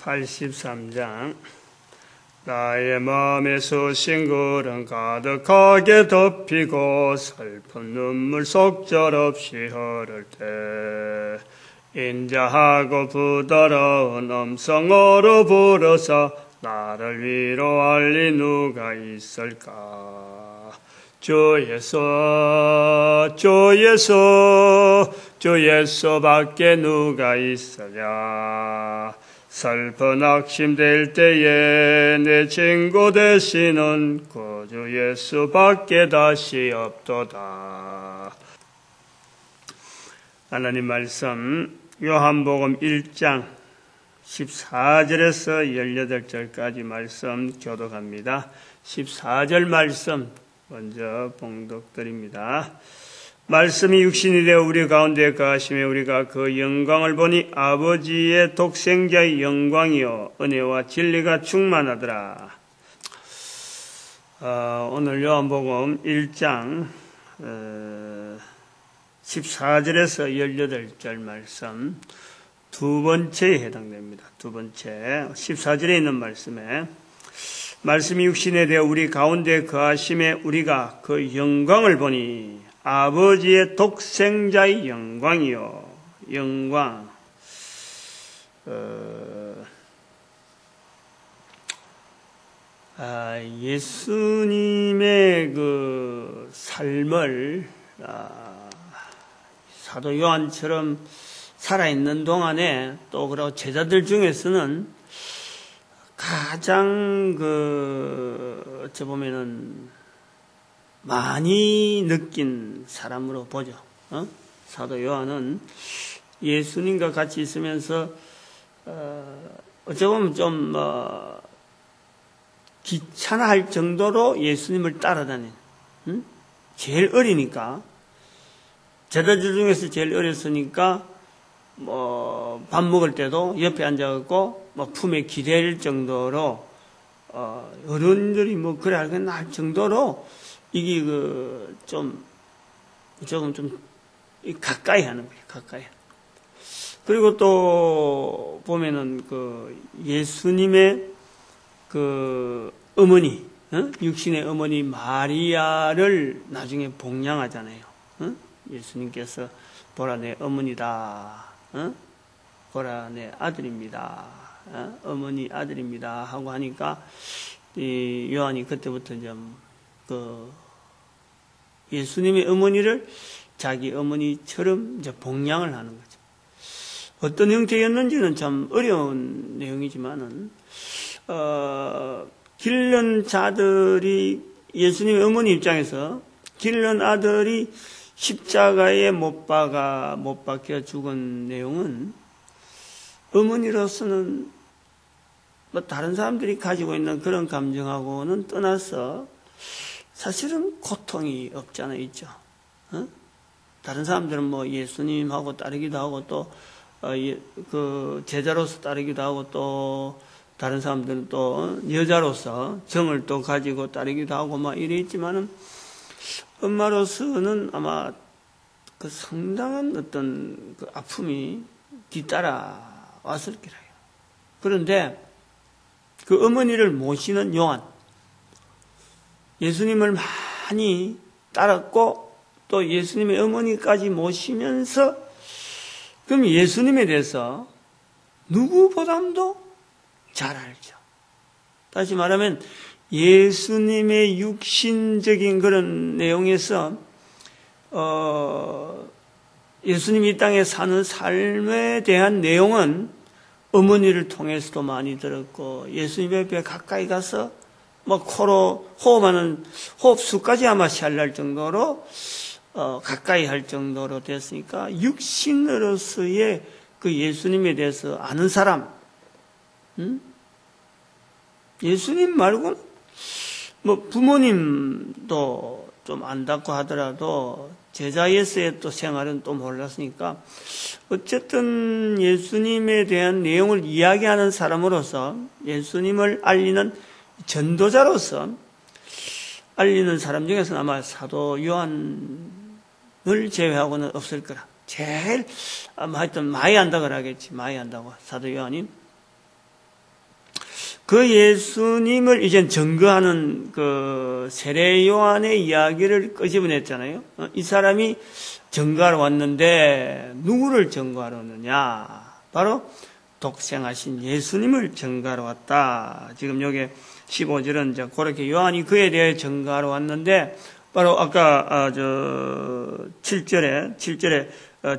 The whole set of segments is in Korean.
83장. 나의 마음에 수신글은 가득하게 덮이고 슬픈 눈물 속절없이 흐를 때 인자하고 부드러운 음성으로 부르사 나를 위로할 리 누가 있을까? 주 예수, 주 예수, 주 예수밖에 누가 있으랴. 슬픈 낙심될 때에 내 친구 되시는 구주 예수밖에 다시 없도다. 하나님 말씀 요한복음 1장 14절에서 18절까지 말씀 교독합니다. 14절 말씀 먼저 봉독드립니다. 말씀이 육신이 되어 우리 가운데 거하심에 우리가 그 영광을 보니 아버지의 독생자의 영광이요 은혜와 진리가 충만하더라. 오늘 요한복음 1장 14절에서 18절 말씀 두 번째에 해당됩니다. 두 번째 14절에 있는 말씀에 말씀이 육신에 되어 우리 가운데 거하심에 우리가 그 영광을 보니 아버지의 독생자의 영광이요 영광. 예수님의 그 삶을 사도 요한처럼 살아있는 동안에 또 그리고 제자들 중에서는 가장 어찌 보면은 많이 느낀 사람으로 보죠. 사도 요한은 예수님과 같이 있으면서 어찌 보면 좀 귀찮아할 정도로 예수님을 따라다닌, 제일 어리니까 제자들 중에서 제일 어렸으니까 밥 먹을 때도 옆에 앉아갖고 품에 기댈 정도로 어른들이 그래 알겠나 할 정도로 이게 조금 가까이 하는 거예요. 가까이. 그리고 또 보면은 예수님의 어머니, 육신의 어머니 마리아를 나중에 복양하잖아요. 예수님께서 보라 내 어머니다. 보라 내 아들입니다. 어머니 아들입니다. 하고 하니까 이 요한이 그때부터 좀 예수님의 어머니를 자기 어머니처럼 이제 복양을 하는 거죠. 어떤 형태였는지는 참 어려운 내용이지만은, 길른 자들이 예수님의 어머니 입장에서 길른 아들이 십자가에 못 박혀 죽은 내용은 어머니로서는 다른 사람들이 가지고 있는 그런 감정하고는 떠나서 사실은 고통이 없지 않아 있죠. 다른 사람들은 예수님하고 따르기도 하고 또 제자로서 따르기도 하고 또 다른 사람들은 또 여자로서 정을 또 가지고 따르기도 하고 이래 있지만은 엄마로서는 아마 상당한 어떤 아픔이 뒤따라 왔을 거라요. 그런데 그 어머니를 모시는 요한, 예수님을 많이 따랐고 또 예수님의 어머니까지 모시면서 그럼 예수님에 대해서 누구보다도 잘 알죠. 다시 말하면 예수님의 육신적인 그런 내용에서 예수님이 이 땅에 사는 삶에 대한 내용은 어머니를 통해서도 많이 들었고 예수님 옆에 가까이 가서 코로 호흡하는 호흡수까지 아마 샬날 정도로 가까이 할 정도로 됐으니까 육신으로서의 그 예수님에 대해서 아는 사람, 예수님 말고는 부모님도 좀 안다고 하더라도 제자에서의 또 생활은 또 몰랐으니까 어쨌든 예수님에 대한 내용을 이야기하는 사람으로서 예수님을 알리는 전도자로서 알리는 사람 중에서는 아마 사도 요한을 제외하고는 없을 거라. 제일 하여튼 많이 안다고 하겠지. 많이 안다고 사도 요한이 그 예수님을 이제 증거하는 그 세례 요한의 이야기를 끄집어냈잖아요. 이 사람이 증거하러 왔는데 누구를 증거하러 왔느냐? 바로 독생하신 예수님을 증거하러 왔다. 지금 여기 15절은 이제 그렇게 요한이 그에 대해 증거하러 왔는데 바로 아까 7절에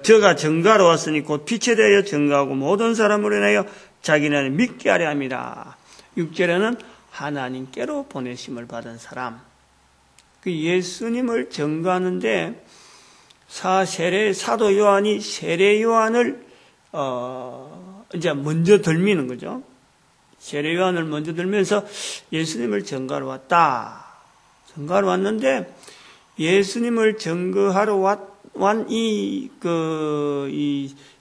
저가 증거하러 왔으니 곧 빛에 대하여 증거하고 모든 사람으로 인하여 자기는 믿게 하려 함이라. 6절에는 하나님께로 보내심을 받은 사람. 그 예수님을 증거하는데 사도 요한이 세례 요한을 이제 먼저 들미는 거죠. 세례 요한을 먼저 들면서 예수님을 증거하러 왔다. 증거하러 왔는데 예수님을 증거하러 wan 이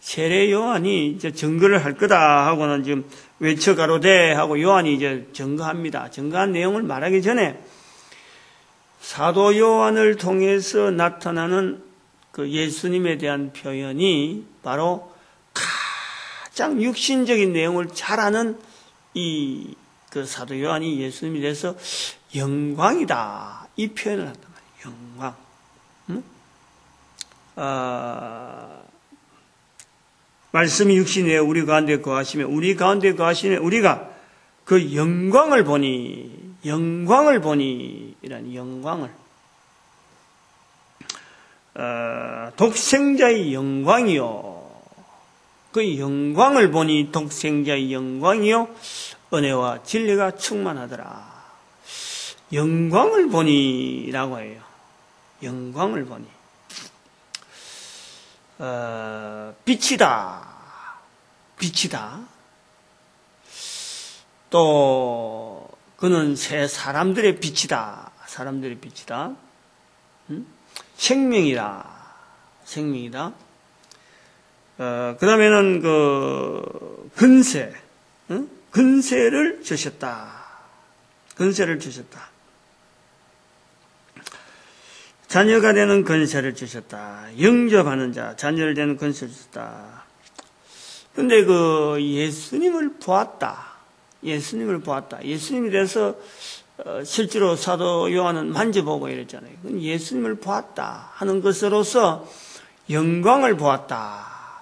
세례 요한이 이제 증거를 할 거다 하고는 지금 외쳐가로되 하고 요한이 이제 증거합니다. 증거한 내용을 말하기 전에 사도 요한을 통해서 나타나는 그 예수님에 대한 표현이 바로 가장 육신적인 내용을 잘 아는 그 사도 요한이 예수님에 대해서 영광이다. 이 표현을 한단 말이에요. 영광. 말씀이 육신에 우리 가운데 거하시며 우리 가운데 거하시며 우리가 그 영광을 보니 이란 영광을 독생자의 영광이요 그 영광을 보니 독생자의 영광이요 은혜와 진리가 충만하더라. 영광을 보니라고 해요. 영광을 보니 빛이다. 또 그는 새 사람들의 빛이다. 생명이다. 그 다음에는 그 근세를 주셨다. 자녀가 되는 근세를 주셨다. 영접하는 자, 자녀를 되는 근세를 주셨다. 근데 그 예수님을 보았다. 예수님에 대해서 실제로 사도 요한은 만져보고 이랬잖아요. 예수님을 보았다 하는 것으로서 영광을 보았다.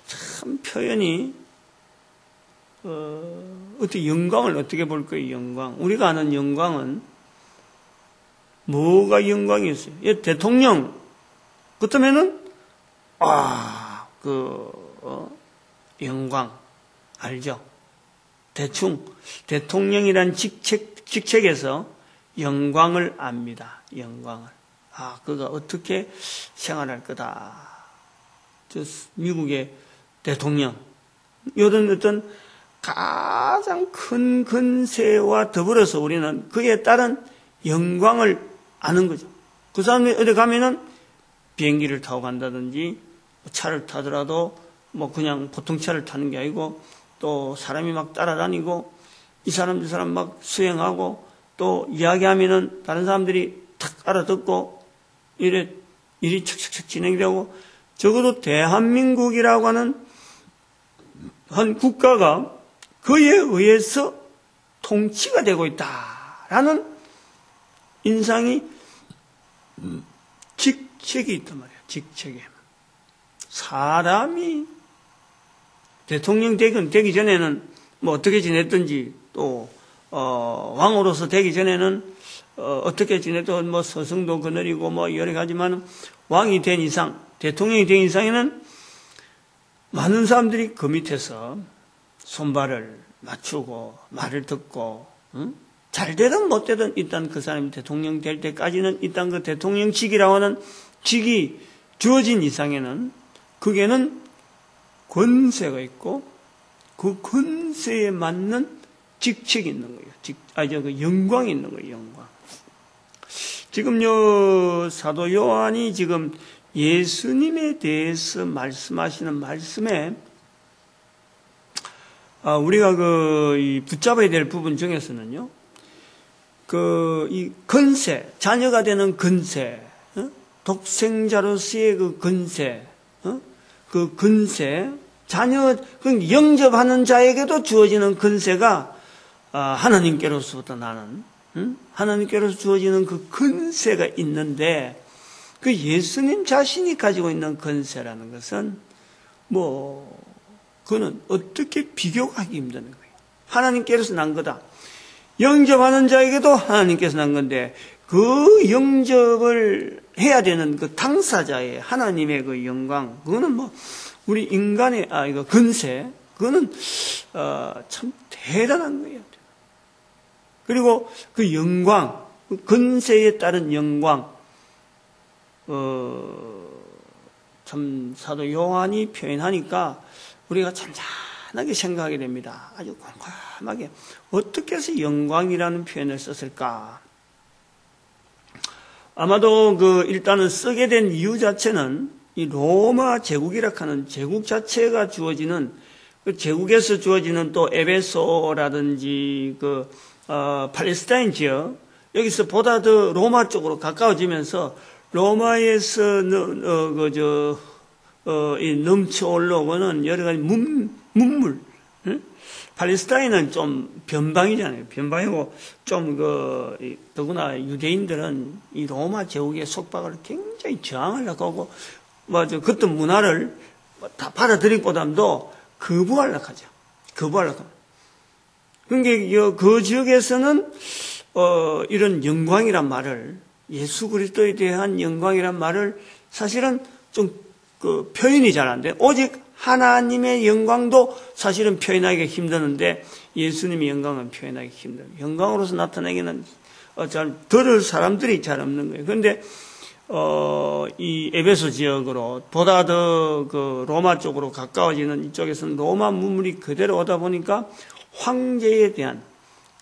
참 표현이 어떻게 영광을 어떻게 볼 거예요? 영광. 우리가 아는 영광은 뭐가 영광이었어요? 대통령 그렇다면은 영광 알죠? 대충 대통령이란 직책에서 영광을 압니다. 영광을. 그가 어떻게 생활할 거다. 저 미국의 대통령 이런 어떤 가장 큰 근세와 더불어서 우리는 그에 따른 영광을 아는 거죠. 그 사람이 어디 가면은 비행기를 타고 간다든지 차를 타더라도 뭐 그냥 보통 차를 타는 게 아니고 또 사람이 막 따라다니고 이 사람 저 사람 막 수행하고 또 이야기하면은 다른 사람들이 탁 알아듣고 일이 척척척 진행이 되고 적어도 대한민국이라고 하는 한 국가가 그에 의해서 통치가 되고 있다라는 인상이 직책이 있단 말이에요. 직책에 사람이 대통령 되기 전에는 뭐 어떻게 지냈든지 또 왕으로서 되기 전에는 어떻게 지내도 뭐 서성도 거느리고 뭐 여러 가지만 왕이 된 이상 대통령이 된 이상에는 많은 사람들이 그 밑에서 손발을 맞추고 말을 듣고 잘 되든 못 되든 일단 그 사람이 대통령 될 때까지는 일단 그 대통령직이라고 하는 직이 주어진 이상에는 그게는 권세가 있고 그 권세에 맞는 직책이 있는 거예요. 그 영광이 있는 거예요. 영광. 지금 사도 요한이 지금 예수님에 대해서 말씀하시는 말씀에 우리가 이 붙잡아야 될 부분 중에서는요, 이 근세, 자녀가 되는 근세, 독생자로서의 그 근세, 그 근세, 자녀, 영접하는 자에게도 주어지는 근세가 하나님께로서부터 나는, 하나님께로서 주어지는 그 근세가 있는데, 그 예수님 자신이 가지고 있는 근세라는 것은 그는 어떻게 비교하기 힘든 거예요. 하나님께로서 난 거다. 영접하는 자에게도 하나님께서 난 건데, 그 영접을 해야 되는 그 당사자의 하나님의 그 영광, 그거는 우리 인간의 이거 근세, 그거는 참 대단한 거예요. 그리고 그 영광, 그 근세에 따른 영광, 참 사도 요한이 표현하니까 우리가 잔잔하게 생각하게 됩니다. 아주 꼼꼼하게 어떻게 해서 영광이라는 표현을 썼을까? 아마도 일단은 쓰게 된 이유 자체는 이 로마 제국이라 하는 제국 자체가 주어지는, 그 제국에서 주어지는 또 에베소라든지 팔레스타인 지역, 여기서 보다 더 로마 쪽으로 가까워지면서 로마에서 넘쳐 올라오는 여러 가지 문물, 팔레스타인은 좀 변방이잖아요. 변방이고 더구나 유대인들은 이 로마 제국의 속박을 굉장히 저항하려고 하고, 그것도 문화를 다 받아들이기보다도 거부하려고 하죠. 거부하려고 합니다. 그러니까 그 지역에서는 이런 영광이란 말을, 예수 그리스도에 대한 영광이란 말을 사실은 좀 표현이 잘 안 돼. 오직 하나님의 영광도 사실은 표현하기가 힘드는데 예수님의 영광은 표현하기 힘들어요. 영광으로서 나타내기는 잘 들을 사람들이 잘 없는 거예요. 그런데 이 에베소 지역으로 보다 더 로마 쪽으로 가까워지는 이쪽에서는 로마 문물이 그대로 오다 보니까 황제에 대한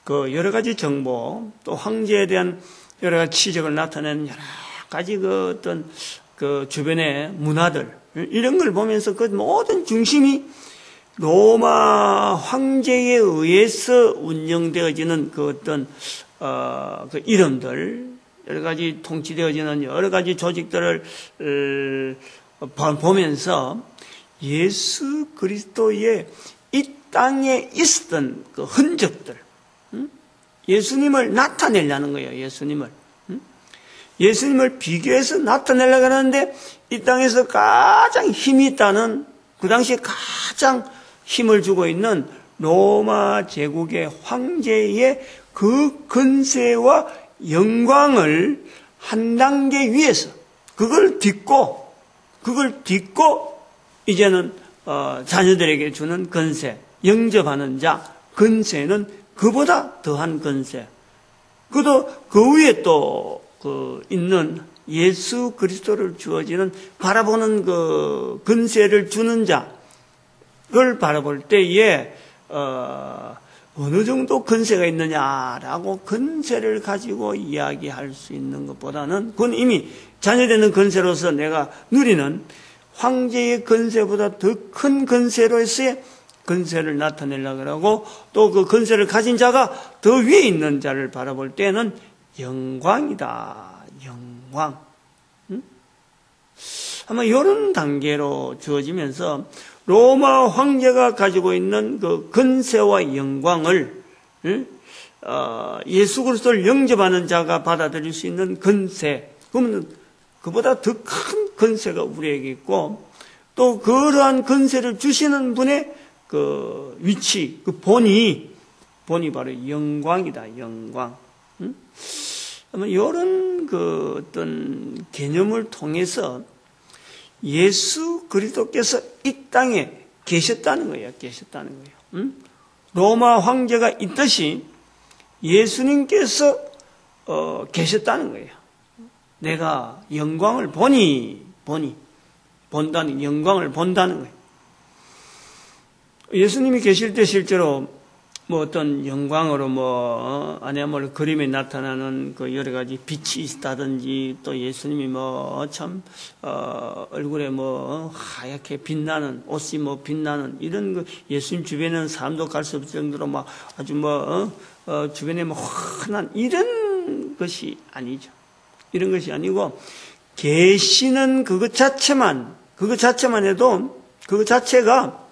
여러 가지 정보, 또 황제에 대한 여러 가지 치적을 나타내는 여러 가지 주변의 문화들, 이런 걸 보면서 그 모든 중심이 로마 황제에 의해서 운영되어지는 이름들, 여러 가지 통치되어지는 여러 가지 조직들을 보면서 예수 그리스도의 이 땅에 있었던 그 흔적들, 예수님을 나타내려는 거예요. 예수님을 비교해서 나타내려고 하는데, 이 땅에서 가장 힘이 있다는, 그 당시에 가장 힘을 주고 있는 로마 제국의 황제의 그 근세와 영광을 한 단계 위에서 그걸 딛고 이제는 자녀들에게 주는 근세, 영접하는 자 근세는 그보다 더한 근세, 그도 그 위에 또 있는 예수 그리스도를 주어지는 바라보는 그 근세를 주는 자, 그걸 바라볼 때에 어느 정도 근세가 있느냐라고 근세를 가지고 이야기할 수 있는 것보다는, 그건 이미 자녀되는 근세로서 내가 누리는 황제의 근세보다 더 큰 근세로서의 근세를 나타내려고 하고, 또 그 근세를 가진 자가 더 위에 있는 자를 바라볼 때는 영광이다. 영광. 아마 이런 단계로 주어지면서 로마 황제가 가지고 있는 그 근세와 영광을 예수 그리스도를 영접하는 자가 받아들일 수 있는 근세, 그러면 그보다 더 큰 근세가 우리에게 있고, 또 그러한 근세를 주시는 분의 그 위치, 그 본이 바로 영광이다. 영광. 아마 이런 어떤 개념을 통해서 예수 그리스도께서 이 땅에 계셨다는 거예요. 로마 황제가 있듯이 예수님께서 계셨다는 거예요. 내가 영광을 본다는, 영광을 본다는 거예요. 예수님이 계실 때 실제로 어떤 영광으로 아니야말로 그림에 나타나는 그 여러 가지 빛이 있다든지, 또 예수님이 얼굴에 하얗게 빛나는, 옷이 빛나는, 이런 예수님 주변에는 사람도 갈 수 없을 정도로 아주 주변에 환한 이런 것이 아니죠. 이런 것이 아니고, 계시는 그것 자체만 해도, 그것 자체가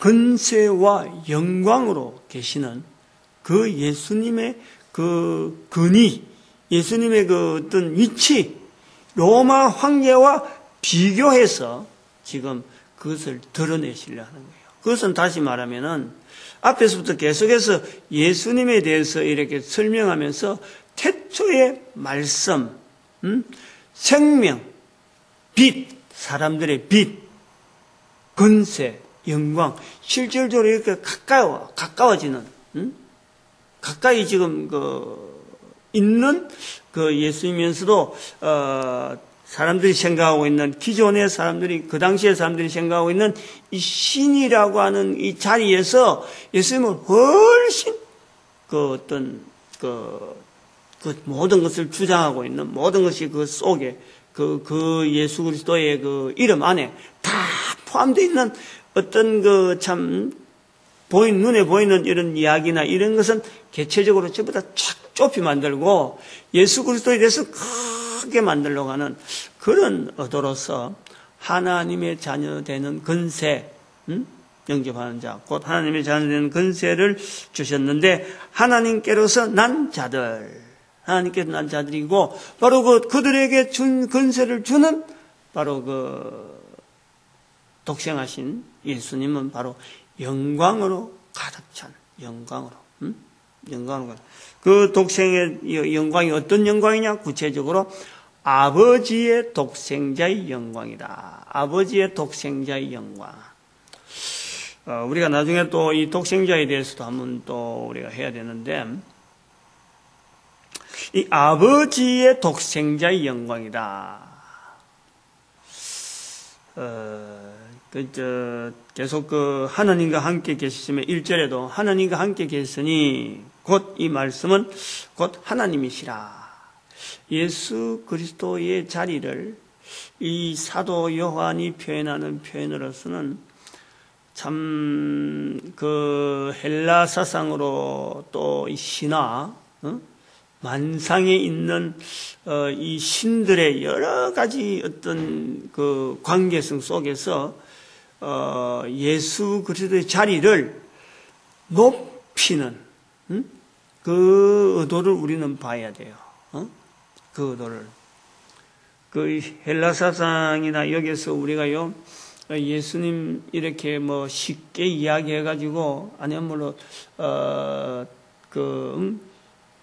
근세와 영광으로 계시는 그 예수님의 그 근위, 예수님의 그 어떤 위치, 로마 황제와 비교해서 지금 그것을 드러내시려 하는 거예요. 그것은 다시 말하면은 앞에서부터 계속해서 예수님에 대해서 이렇게 설명하면서 태초의 말씀, 생명, 빛, 사람들의 빛, 근세, 영광, 실질적으로 이렇게 가까워지는, 가까이 지금 있는 예수이면서도 사람들이 생각하고 있는, 기존의 사람들이, 그 당시의 사람들이 생각하고 있는 이 신이라고 하는 이 자리에서 예수님은 훨씬 모든 것을 주장하고 있는, 모든 것이 그 속에, 그 예수 그리스도의 그 이름 안에 다 포함되어 있는 어떤 눈에 보이는 이런 이야기나 이런 것은 개체적으로 전부 다 쫙 좁히 만들고 예수 그리스도에 대해서 크게 만들려고 하는 그런 의도로서 하나님의 자녀 되는 근세, 영접하는 자, 곧 하나님의 자녀 되는 근세를 주셨는데 하나님께로서 난 자들, 하나님께서 난 자들이고 바로 그들에게 준 근세를 주는 바로 독생하신 예수님은 바로 영광으로 가득 찬 영광으로, 영광으로. 그 독생의 영광이 어떤 영광이냐? 구체적으로 아버지의 독생자의 영광이다. 아버지의 독생자의 영광. 우리가 나중에 또 이 독생자에 대해서도 한번 또 우리가 해야 되는데, 이 아버지의 독생자의 영광이다. 계속 하나님과 함께 계시면 1절에도 하나님과 함께 계시니 곧 이 말씀은 곧 하나님이시라. 예수 그리스도의 자리를 이 사도 요한이 표현하는 표현으로서는 참 헬라 사상으로 또 이 신화, 만상에 있는 이 신들의 여러 가지 어떤 그 관계성 속에서 예수 그리스도의 자리를 높이는 그 의도를 우리는 봐야 돼요. 그 의도를. 그 헬라 사상이나 여기서 우리가요, 예수님 이렇게 쉽게 이야기해가지고, 아니면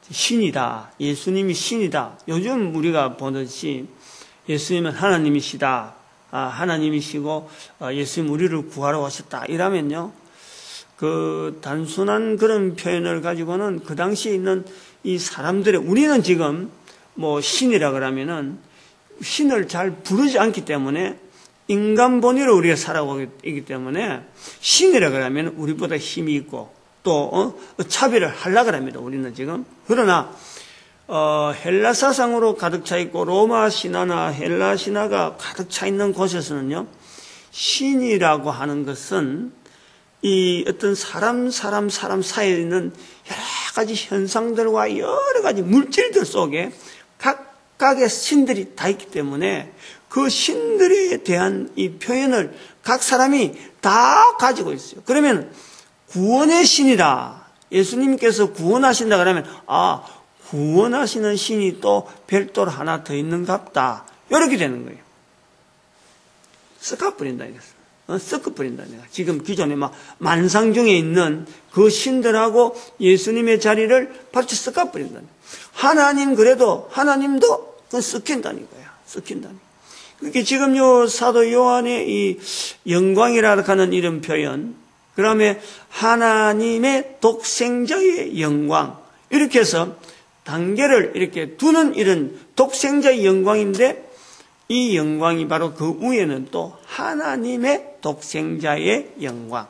신이다. 예수님이 신이다. 요즘 우리가 보듯이 예수님은 하나님이시다. 하나님이시고, 예수님 우리를 구하러 오셨다. 이러면요, 단순한 그런 표현을 가지고는 그 당시에 있는 이 사람들의, 우리는 지금 신이라 그러면은 신을 잘 부르지 않기 때문에 인간 본위로 우리가 살아오고 있기 때문에 신이라 그러면 우리보다 힘이 있고 또 차별을 하려고 합니다. 우리는 지금. 그러나 헬라 사상으로 가득 차 있고 로마 신화나 헬라 신화가 가득 차 있는 곳에서는요, 신이라고 하는 것은 이 어떤 사람 사이에 있는 여러 가지 현상들과 여러 가지 물질들 속에 각각의 신들이 다 있기 때문에 그 신들에 대한 이 표현을 각 사람이 다 가지고 있어요. 그러면 구원의 신이다. 예수님께서 구원하신다 그러면 구원하시는 신이 또 별도로 하나 더 있는갑다. 이렇게 되는 거예요. 섞어버린다 이거죠. 섞어버린다. 내가 지금 기존에 만상 중에 있는 그 신들하고 예수님의 자리를 같이 섞어버린다. 하나님 그래도 하나님도 섞인다는 거야. 섞인다는. 그게 지금 요 사도 요한의 이 영광이라고 하는 이런 표현, 그 다음에 하나님의 독생자의 영광, 이렇게 해서 단계를 이렇게 두는 이런 독생자의 영광인데, 이 영광이 바로 그 위에는 또 하나님의 독생자의 영광.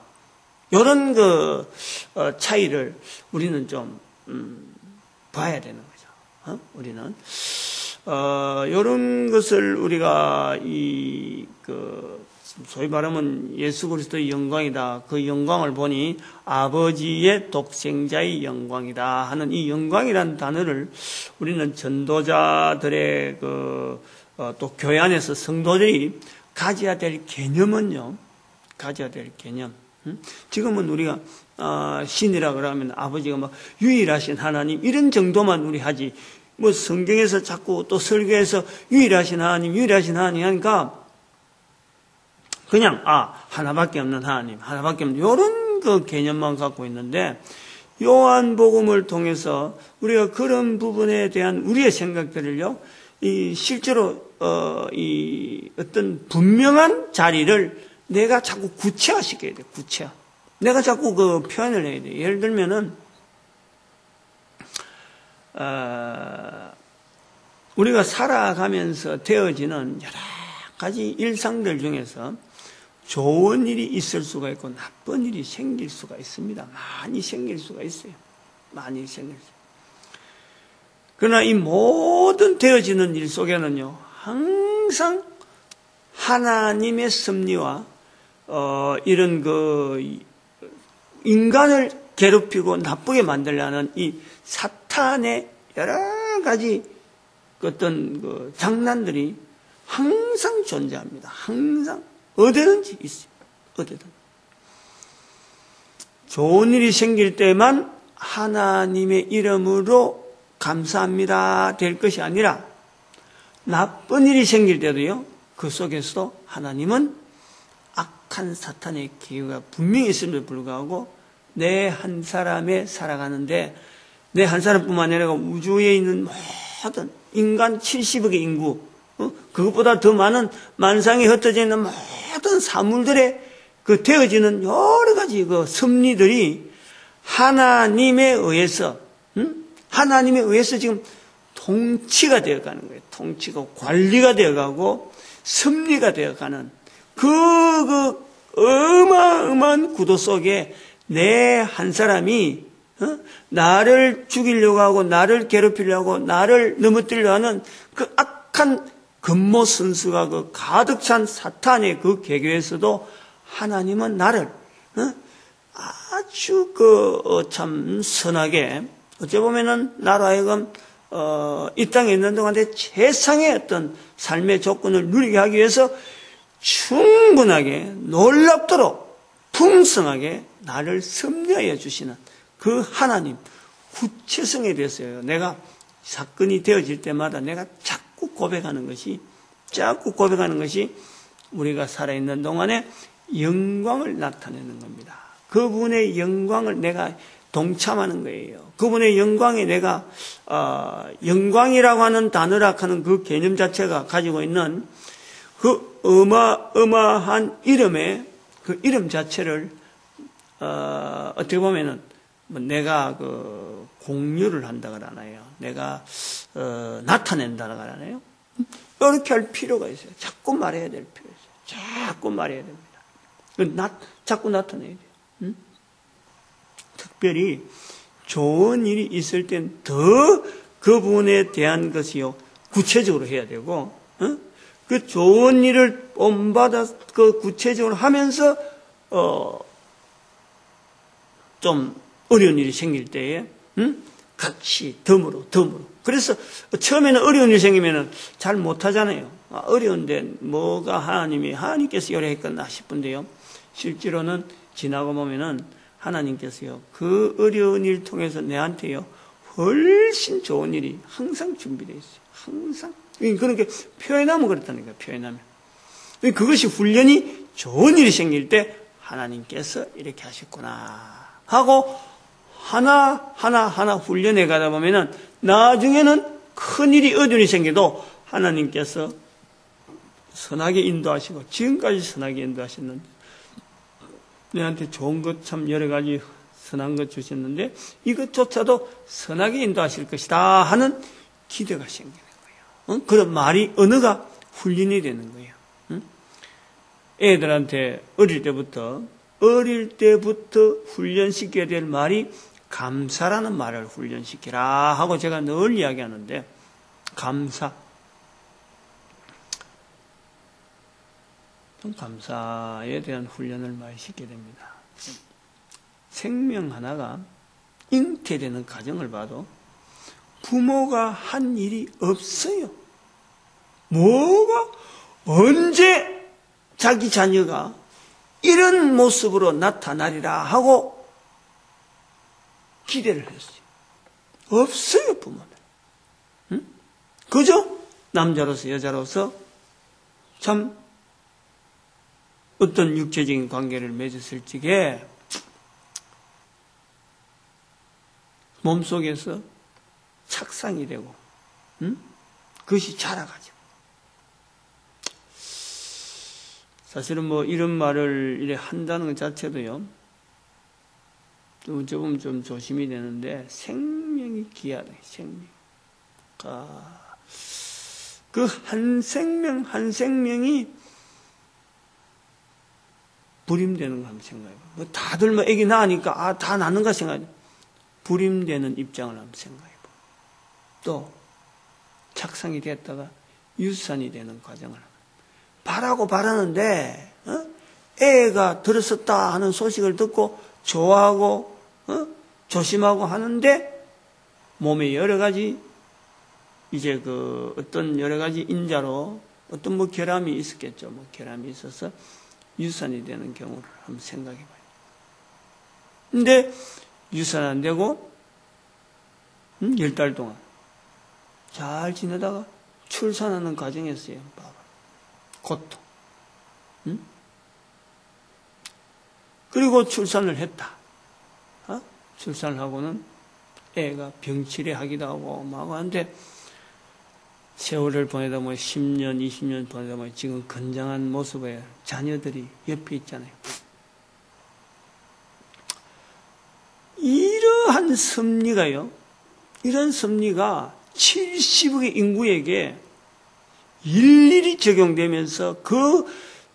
이런 차이를 우리는 좀 봐야 되는 거죠. 우리는 이런 것을 우리가 소위 말하면 예수 그리스도의 영광이다. 그 영광을 보니 아버지의 독생자의 영광이다 하는 이 영광이라는 단어를 우리는 전도자들의 또 교회 안에서 성도들이 가져야 될 개념은요, 가져야 될 개념. 지금은 우리가 신이라 그러면 아버지가 막 유일하신 하나님 이런 정도만 우리 하지. 뭐 성경에서 자꾸 또 설교에서 유일하신 하나님 하니까 그냥 하나밖에 없는 하나님, 하나밖에 없는 이런 그 개념만 갖고 있는데 요한복음을 통해서 우리가 그런 부분에 대한 우리의 생각들을요, 실제로 이 어떤 분명한 자리를 내가 자꾸 구체화시켜야 돼. 구체화. 내가 자꾸 그 표현을 해야 돼. 예를 들면은 우리가 살아가면서 되어지는 여러 가지 일상들 중에서 좋은 일이 있을 수가 있고 나쁜 일이 생길 수가 있습니다. 많이 생길 수가 있어요. 많이 생길 수. 그러나 이 모든 되어지는 일 속에는요, 항상 하나님의 섭리와 이런 그 인간을 괴롭히고 나쁘게 만들려는 이 사탄의 여러 가지 어떤 그 장난들이 항상 존재합니다. 항상 어디든지 있어요. 어디든. 좋은 일이 생길 때만 하나님의 이름으로 감사합니다 될 것이 아니라 나쁜 일이 생길 때도요, 그 속에서도 하나님은 악한 사탄의 기회가 분명히 있음에도 불구하고 내 한 사람에 살아가는데 내 한 사람뿐만 아니라 우주에 있는 모든 인간 70억의 인구, 그것보다 더 많은 만상에 흩어져 있는 모든 사물들의 그 되어지는 여러 가지 그 섭리들이 하나님에 의해서, 하나님에 의해서 지금 통치가 되어가는 거예요. 통치가 관리가 되어가고 섭리가 되어가는 그 어마어마한 구도 속에 내 한 사람이 나를 죽이려고 하고 나를 괴롭히려고 하고 나를 넘어뜨리려고 하는 그 악한 금모선수가 그 가득 찬 사탄의 그 계교에서도 하나님은 나를 아주 참 선하게, 어찌 보면은 나로 하여금 이 땅에 있는 동안에 최상의 어떤 삶의 조건을 누리게 하기 위해서 충분하게 놀랍도록 풍성하게 나를 섭리하여 주시는 그 하나님 구체성에 대해서요, 내가 사건이 되어질 때마다 내가 자꾸 고백하는 것이 우리가 살아있는 동안에 영광을 나타내는 겁니다. 그분의 영광을 내가 동참하는 거예요. 그분의 영광에 내가 영광이라고 하는 단어라 하는 그 개념 자체가 가지고 있는 그 어마어마한 이름의 그 이름 자체를 어떻게 보면은 내가 그 공유를 한다고 하나요? 내가 나타낸다고 하나요? 이렇게 할 필요가 있어요. 자꾸 말해야 될 필요 있어요. 자꾸 말해야 됩니다. 자꾸 나타내야 돼요. 특별히 좋은 일이 있을 땐 더 그분에 대한 것이요 구체적으로 해야 되고, 그 좋은 일을 본받아 그 구체적으로 하면서 좀 어려운 일이 생길 때에 같이 덤으로. 그래서 처음에는 어려운 일이 생기면은 잘 못하잖아요. 어려운데 뭐가 하나님께서 요래했겠나 싶은데요. 실제로는 지나고 보면은 하나님께서요, 그 어려운 일 통해서 내한테요, 훨씬 좋은 일이 항상 준비되어 있어요. 항상. 그렇게 표현하면 그렇다니까, 표현하면. 그것이 훈련이 좋은 일이 생길 때 하나님께서 이렇게 하셨구나 하고 하나 훈련해 가다 보면은 나중에는 큰일이 어려운 일이 생겨도 하나님께서 선하게 인도하시고, 지금까지 선하게 인도하셨는데, 내한테 좋은 것 참 여러 가지 선한 것 주셨는데 이것조차도 선하게 인도하실 것이다 하는 기대가 생기는 거예요. 그런 말이, 언어가 훈련이 되는 거예요. 애들한테 어릴 때부터 훈련시켜야 될 말이 감사라는 말을 훈련시키라 하고 제가 늘 이야기하는데, 감사. 감사에 대한 훈련을 많이 시켜야 됩니다. 생명 하나가 잉태되는 가정을 봐도 부모가 한 일이 없어요. 뭐가 언제 자기 자녀가 이런 모습으로 나타나리라 하고 기대를 했어요. 없어요, 부모는. 응? 그저 남자로서 여자로서 참 어떤 육체적인 관계를 맺었을 적에 몸속에서 착상이 되고 그것이 자라가죠. 사실은 뭐 이런 말을 이래 한다는 것 자체도요, 조금 좀 조심이 되는데, 생명이 귀하다, 생명. 그 한 생명, 한 생명이 불임되는 거 한번 생각해봐요. 뭐 다들 뭐 애기 낳으니까, 다 낳는가 생각해요. 불임되는 입장을 한번 생각해봐요. 또, 착상이 됐다가 유산이 되는 과정을 바라고 바라는데, 애가 들었었다 하는 소식을 듣고 좋아하고 조심하고 하는데 몸에 여러 가지 이제 그 어떤 여러 가지 인자로 어떤 뭐 결함이 있었겠죠. 뭐 결함이 있어서 유산이 되는 경우를 한번 생각해 봐요. 근데 유산 안 되고 10달 동안 잘 지내다가 출산하는 과정이었어요. 고통. 그리고 출산을 했다. 출산을 하고는 애가 병치레 하기도 하고 막 하는데 세월을 보내다 보면 10년, 20년 보내다 보면 지금 건장한 모습의 자녀들이 옆에 있잖아요. 이러한 섭리가요, 이런 섭리가 70억의 인구에게 일일이 적용되면서 그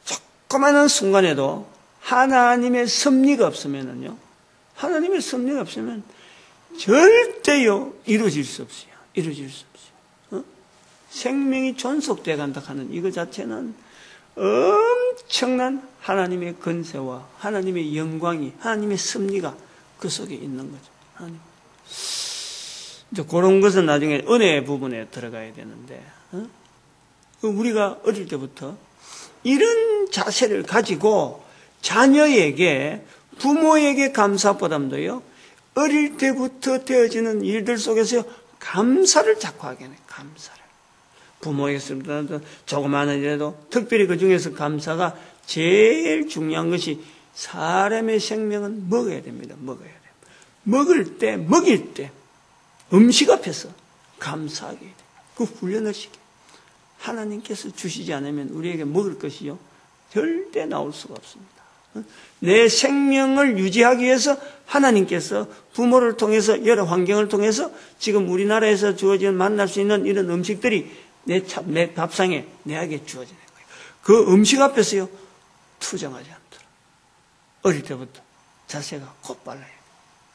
조그마한 순간에도 하나님의 섭리가 없으면은요, 하나님의 섭리가 없으면 절대요 이루어질 수 없어요. 이루어질 수 없어요. 생명이 존속돼 간다 하는 이거 자체는 엄청난 하나님의 권세와 하나님의 영광이, 하나님의 섭리가 그 속에 있는 거죠. 하나님. 이제 그런 것은 나중에 은혜 부분에 들어가야 되는데, 우리가 어릴 때부터 이런 자세를 가지고 자녀에게, 부모에게 감사보담도요, 어릴 때부터 되어지는 일들 속에서 감사를 자꾸 하게 해요. 감사를. 부모에게서도 조그마한 일에도 특별히 그 중에서 감사가 제일 중요한 것이 사람의 생명은 먹어야 됩니다. 먹어야 돼요. 먹을 때 음식 앞에서 감사하게 돼요. 그 훈련을 시켜요. 하나님께서 주시지 않으면 우리에게 먹을 것이요 절대 나올 수가 없습니다. 내 생명을 유지하기 위해서 하나님께서 부모를 통해서 여러 환경을 통해서 지금 우리나라에서 주어지는 만날 수 있는 이런 음식들이 내 밥상에 내에게 주어지는 거예요. 그 음식 앞에서요 투정하지 않도록 어릴 때부터 자세가 곧발라야 돼요.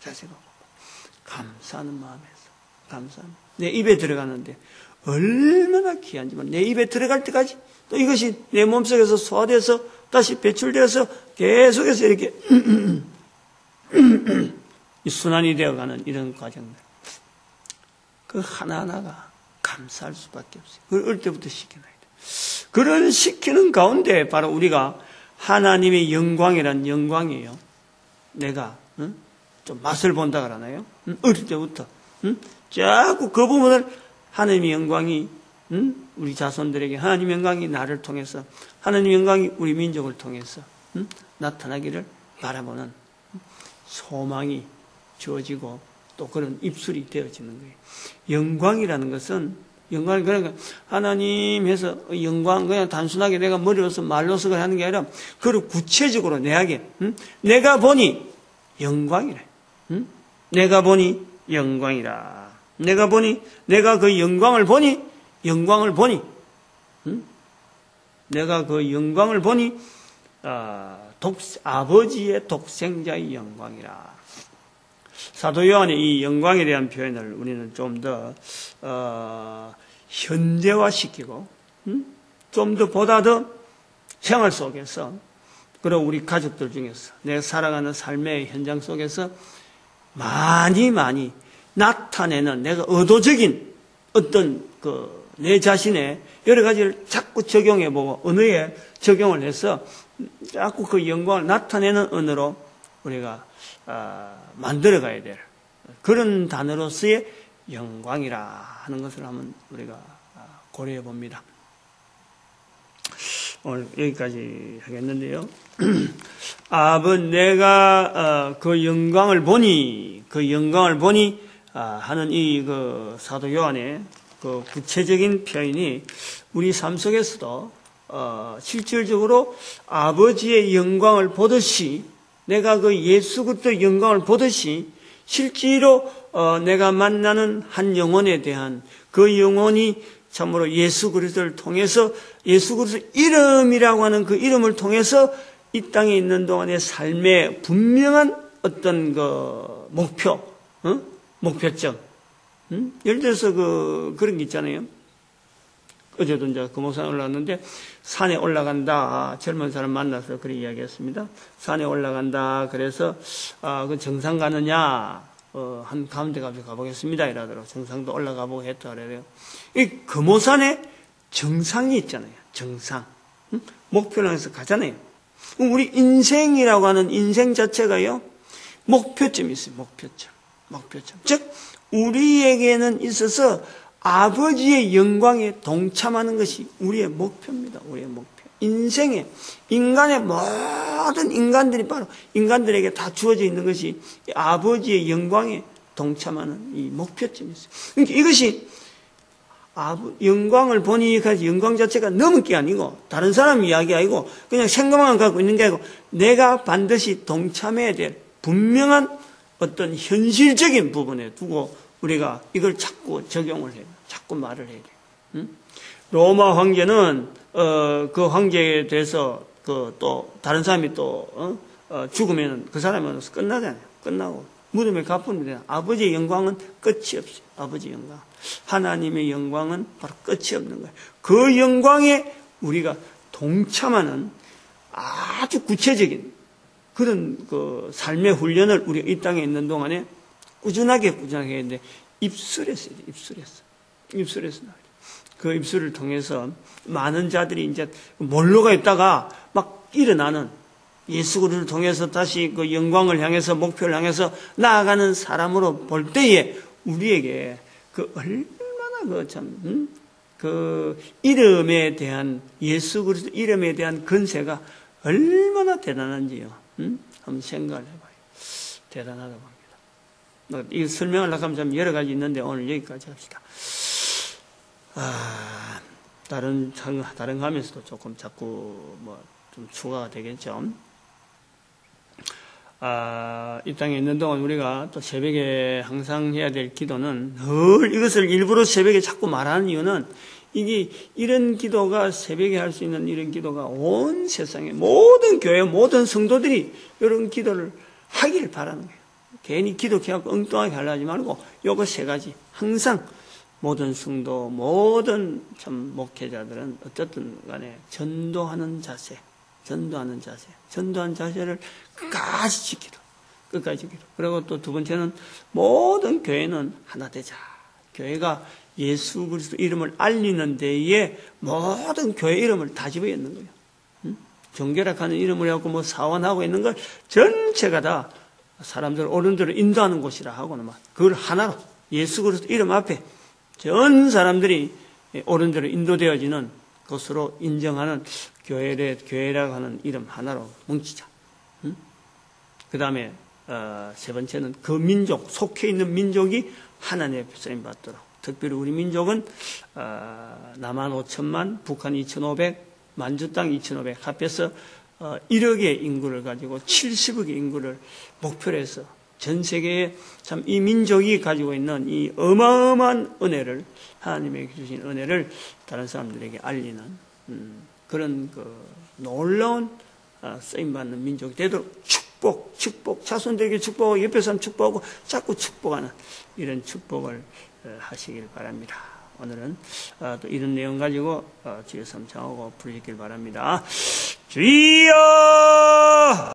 자세가 감사하는 마음에서 감사합니다. 내 입에 들어가는데 얼마나 귀한지만 내 입에 들어갈 때까지 또 이것이 내 몸속에서 소화돼서 다시 배출되어서 계속해서 이렇게 순환이 되어가는 이런 과정들, 그 하나하나가 감사할 수밖에 없어요. 그걸 어릴 때부터 시켜놔야 돼요. 그런 시키는 가운데 바로 우리가 하나님의 영광이란 영광이에요. 내가 좀 맛을 본다 그러나요? 어릴 때부터 자꾸 그 부분을 하나님의 영광이 우리 자손들에게, 하나님의 영광이 나를 통해서, 하나님의 영광이 우리 민족을 통해서 나타나기를 바라보는 소망이 주어지고 또 그런 입술이 되어지는 거예요. 영광이라는 것은, 영광이 그러니까 하나님 해서 영광 그냥 단순하게 내가 머리로서 말로서 하는 게 아니라 그걸 구체적으로 내게 내가 보니 영광이라. 내가 보니 영광이라. 내가 그 영광을 보니 내가 그 영광을 보니 아버지의 독생자의 영광이라. 사도 요한의 이 영광에 대한 표현을 우리는 좀 더 현대화시키고 좀 더 보다 더 생활 속에서, 그리고 우리 가족들 중에서 내가 살아가는 삶의 현장 속에서 많이 나타내는 내가 의도적인 어떤 내 자신의 여러 가지를 자꾸 적용해보고 언어에 적용을 해서 자꾸 그 영광을 나타내는 언어로 우리가 만들어가야 될 그런 단어로서의 영광이라 하는 것을 한번 우리가 고려해 봅니다. 오늘 여기까지 하겠는데요. 내가 그 영광을 보니 하는 이 그 사도 요한의 그 구체적인 표현이 우리 삶 속에서도 실질적으로 아버지의 영광을 보듯이 내가 그 예수 그리스도의 영광을 보듯이 실제로 내가 만나는 한 영혼에 대한 그 영혼이 참으로 예수 그리스도를 통해서 예수 그리스도 이름이라고 하는 그 이름을 통해서 이 땅에 있는 동안의 삶의 분명한 어떤 그 목표점. 예를 들어서 그런 게 있잖아요. 어제도 이제 금호산에 올라갔는데 산에 올라간다. 젊은 사람 만나서 그렇게 이야기했습니다. 산에 올라간다. 그래서 그 정상 가느냐? 한 가운데 가보겠습니다. 이러더라고. 정상도 올라가 보고 했다 그래요. 이 금호산에 정상이 있잖아요. 정상. 목표를 향해서 가잖아요. 우리 인생이라고 하는 인생 자체가요. 목표점이 있어요. 목표점. 즉 우리에게는 있어서 아버지의 영광에 동참하는 것이 우리의 목표입니다. 우리의 목표. 인생에 인간의 모든 인간들이 바로 인간들에게 다 주어져 있는 것이 아버지의 영광에 동참하는 이 목표점이 있어요. 그러니까 이것이 영광을 보니 영광 자체가 넘은 게 아니고 다른 사람 이야기 아니고 그냥 생각만 갖고 있는 게 아니고 내가 반드시 동참해야 될 분명한 어떤 현실적인 부분에 두고 우리가 이걸 자꾸 적용을 해요. 자꾸 말을 해야 돼요. 로마 황제는 그 황제에 대해서 또 다른 사람이 또 죽으면 그 사람은 끝나잖아요. 끝나고 무덤에 가품이 돼요. 아버지의 영광은 끝이 없어요. 아버지의 영광. 하나님의 영광은 바로 끝이 없는 거예요. 그 영광에 우리가 동참하는 아주 구체적인 그런 그 삶의 훈련을 우리가 이 땅에 있는 동안에 꾸준하게 해야 되는데 입술에서 나와요. 그 입술을 통해서 많은 자들이 이제 몰로가 있다가 막 일어나는 예수 그리스도를 통해서 다시 그 영광을 향해서 목표를 향해서 나아가는 사람으로 볼 때에 우리에게 그 얼마나 그 이름에 대한 예수 그리스도 이름에 대한 근세가 얼마나 대단한지요. 한번 생각을 해봐요. 대단하다고 합니다. 이 설명을 하면 좀 여러 가지 있는데 오늘 여기까지 합시다. 다른 가면서도 조금 자꾸 좀 추가가 되겠죠. 이 땅에 있는 동안 우리가 또 새벽에 항상 해야 될 기도는 늘 이것을 일부러 새벽에 자꾸 말하는 이유는 이게 이런 기도가 새벽에 할 수 있는 이런 기도가 온 세상의 모든 교회 모든 성도들이 이런 기도를 하길 바라는 거예요. 괜히 기도해갖고 엉뚱하게 하려지 말고 요거 세 가지 항상 모든 성도 모든 참 목회자들은 어쨌든 간에 전도하는 자세를 끝까지 지키라. 그리고 또 두 번째는 모든 교회는 하나 되자. 교회가 예수 그리스도 이름을 알리는 데에 모든 교회 이름을 다 집어 있는 거예요. 종교락하는 이름을 해갖고 사원하고 있는 걸 전체가 다 사람들 어른들을 인도하는 곳이라 하고는 그걸 하나로 예수 그리스도 이름 앞에 전 사람들이 어른들을 인도되어지는 것으로 인정하는 교회라고 하는 이름 하나로 뭉치자. 그 다음에 세 번째는 그 민족 속해 있는 민족이 하나님의 쓰임 받도록. 특별히 우리 민족은 남한 5천만, 북한 2,500, 만주 땅 2,500 합해서 1억의 인구를 가지고 70억의 인구를 목표로 해서 전 세계에 참 이 민족이 가지고 있는 이 어마어마한 은혜를 하나님에게 주신 은혜를 다른 사람들에게 알리는 그런 그 놀라운 쓰임받는 민족이 되도록 축복 자손들에게 축복하고 옆에 사람 축복하고 자꾸 축복하는 이런 축복을 하시길 바랍니다. 오늘은 또 이런 내용 가지고 주여 삼창하고 부르시길 바랍니다. 주여